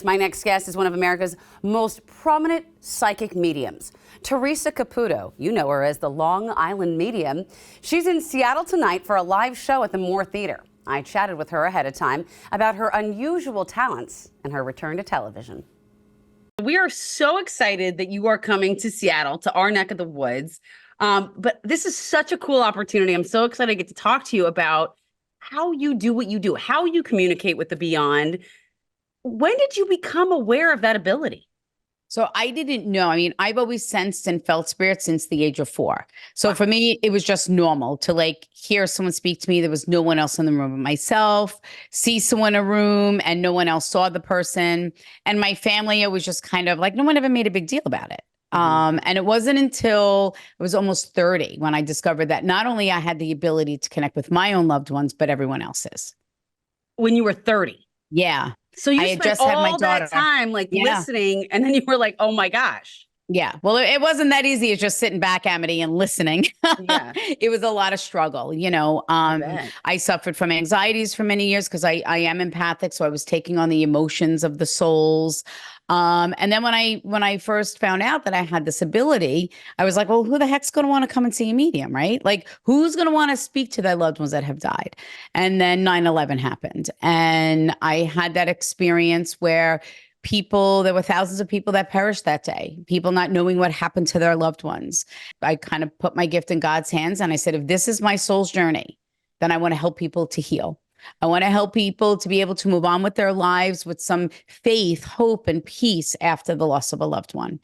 My next guest is one of America's most prominent psychic mediums, Theresa Caputo. You know her as the Long Island Medium. She's in Seattle tonight for a live show at the Moore Theater. I chatted with her ahead of time about her unusual talents and her return to television. We are so excited that you are coming to Seattle, to our neck of the woods. But this is such a cool opportunity. I'm so excited to get to talk to you about how you do what you do, how you communicate with the beyond. When did you become aware of that ability? So I didn't know. I mean, I've always sensed and felt spirits since the age of 4. So for me, it was just normal to hear someone speak to me. There was no one else in the room but myself, see someone in a room and no one else saw the person. And my family, it was just kind of no one ever made a big deal about it. And it wasn't until I was almost 30 when I discovered that not only I had the ability to connect with my own loved ones, but everyone else's. When you were 30? Yeah. So you I spent just had my all daughter. that time listening, and then you were like, oh my gosh. Yeah. Well, it wasn't that easy as just sitting back, Amity, and listening. Yeah. It was a lot of struggle. I suffered from anxieties for many years because I am empathic. So I was taking on the emotions of the souls. And then when I first found out that I had this ability, I was like, well, who the heck's going to want to come and see a medium, right? Who's going to want to speak to their loved ones that have died? And then 9/11 happened. And I had that experience where there were thousands of people that perished that day, people not knowing what happened to their loved ones. I kind of put my gift in God's hands. And I said, if this is my soul's journey, then I want to help people to heal. I want to help people to be able to move on with their lives with some faith, hope, and peace after the loss of a loved one.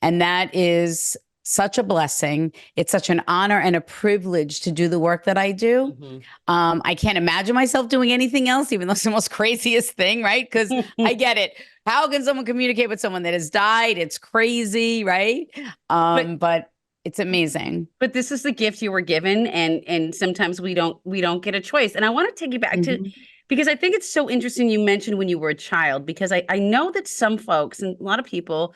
And that is such a blessing. It's such an honor and a privilege to do the work that I do. Mm-hmm. I can't imagine myself doing anything else, even though it's the most craziest thing, right? Because I get it. How can someone communicate with someone that has died? It's crazy, right? But it's amazing. But this is the gift you were given, and sometimes we don't get a choice. And I want to take you back to, because I think it's so interesting you mentioned when you were a child, because I know that some folks and a lot of people,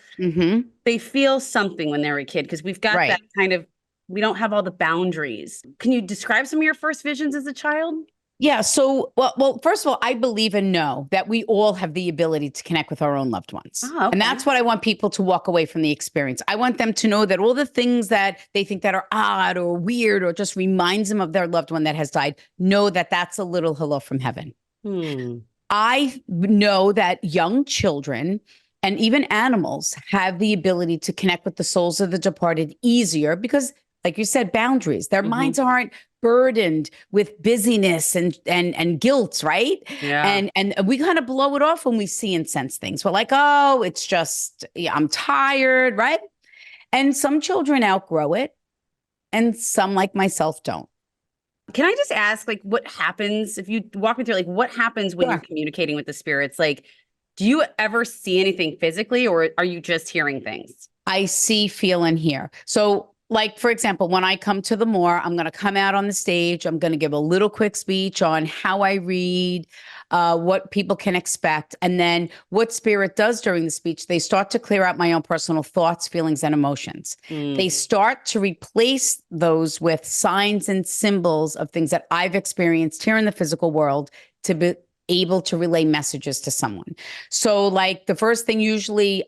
they feel something when they're a kid, because we've got that kind of, we don't have all the boundaries. Can you describe some of your first visions as a child? Yeah. So, well, first of all, I believe and know that we all have the ability to connect with our own loved ones. Oh, okay. And that's what I want people to walk away from the experience. I want them to know that all the things that they think that are odd or weird or just reminds them of their loved one that has died, know that that's a little hello from heaven. I know that young children and even animals have the ability to connect with the souls of the departed easier because, like you said, boundaries. Their minds aren't burdened with busyness and guilt, right? Yeah. And we kind of blow it off when we see and sense things. We're like, oh, it's just, I'm tired, right? And some children outgrow it, and some, like myself, don't. Can I just ask, what happens if you walk me through, what happens when you're communicating with the spirits? Do you ever see anything physically, or are you just hearing things? I see, feel, and hear. So, for example, when I come to the Moore, I'm going to come out on the stage. I'm going to give a little quick speech on how I read, what people can expect. And then what spirit does during the speech, they start to clear out my own personal thoughts, feelings, and emotions. They start to replace those with signs and symbols of things that I've experienced here in the physical world to be able to relay messages to someone. So the first thing usually,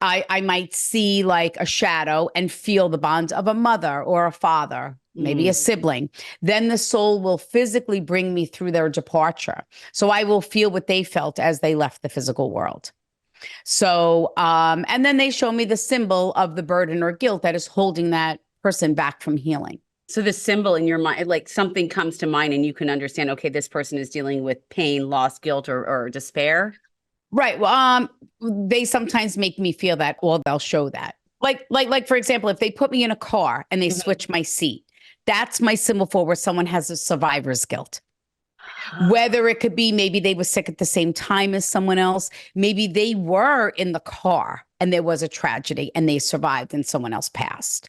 I might see a shadow and feel the bond of a mother or a father, maybe a sibling. Then the soul will physically bring me through their departure. So I will feel what they felt as they left the physical world. So, and then they show me the symbol of the burden or guilt that is holding that person back from healing. So the symbol in your mind, something comes to mind and you can understand, okay, this person is dealing with pain, loss, guilt, or despair. Right. Well, they sometimes make me feel that, or they'll show that. For example, if they put me in a car and they switch my seat, that's my symbol for where someone has a survivor's guilt. Whether it could be maybe they were sick at the same time as someone else, maybe they were in the car and there was a tragedy and they survived and someone else passed.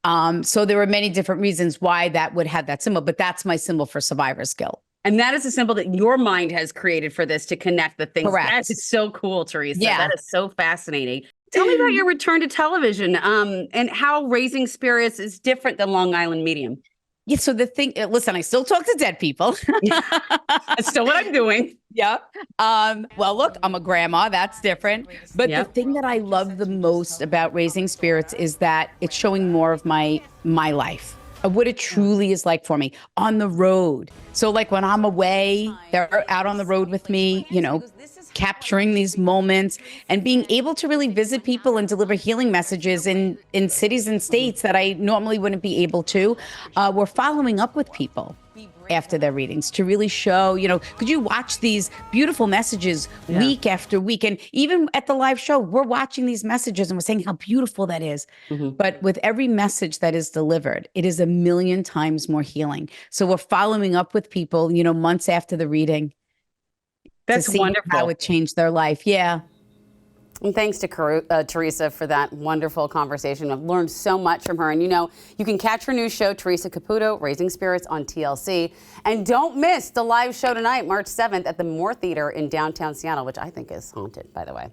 So there are many different reasons why that would have that symbol, but that's my symbol for survivor's guilt. And that is a symbol that your mind has created for this to connect the things. Correct. That is so cool, Theresa. Yeah. That is so fascinating. Tell me about your return to television and how Raising Spirits is different than Long Island Medium. Yeah. So the thing, listen, I still talk to dead people. That's still what I'm doing. Yeah. Well, look, I'm a grandma. That's different. But the Yep. thing that I love the most about raising spirits is that it's showing more of my life, of what it truly is like for me on the road. So like when I'm away, they're out on the road with me, capturing these moments and being able to really visit people and deliver healing messages in cities and states that I normally wouldn't be able to. We're following up with people after their readings to really show, could you watch these beautiful messages week after week? And even at the live show, we're watching these messages and we're saying how beautiful that is. But with every message that is delivered, it is a million times more healing. So we're following up with people, months after the reading That's to see wonderful. how it changed their life. Yeah. And thanks to Theresa for that wonderful conversation. I've learned so much from her. And you can catch her new show, Theresa Caputo, Raising Spirits, on TLC. And don't miss the live show tonight, March 7th, at the Moore Theater in downtown Seattle, which I think is haunted, by the way.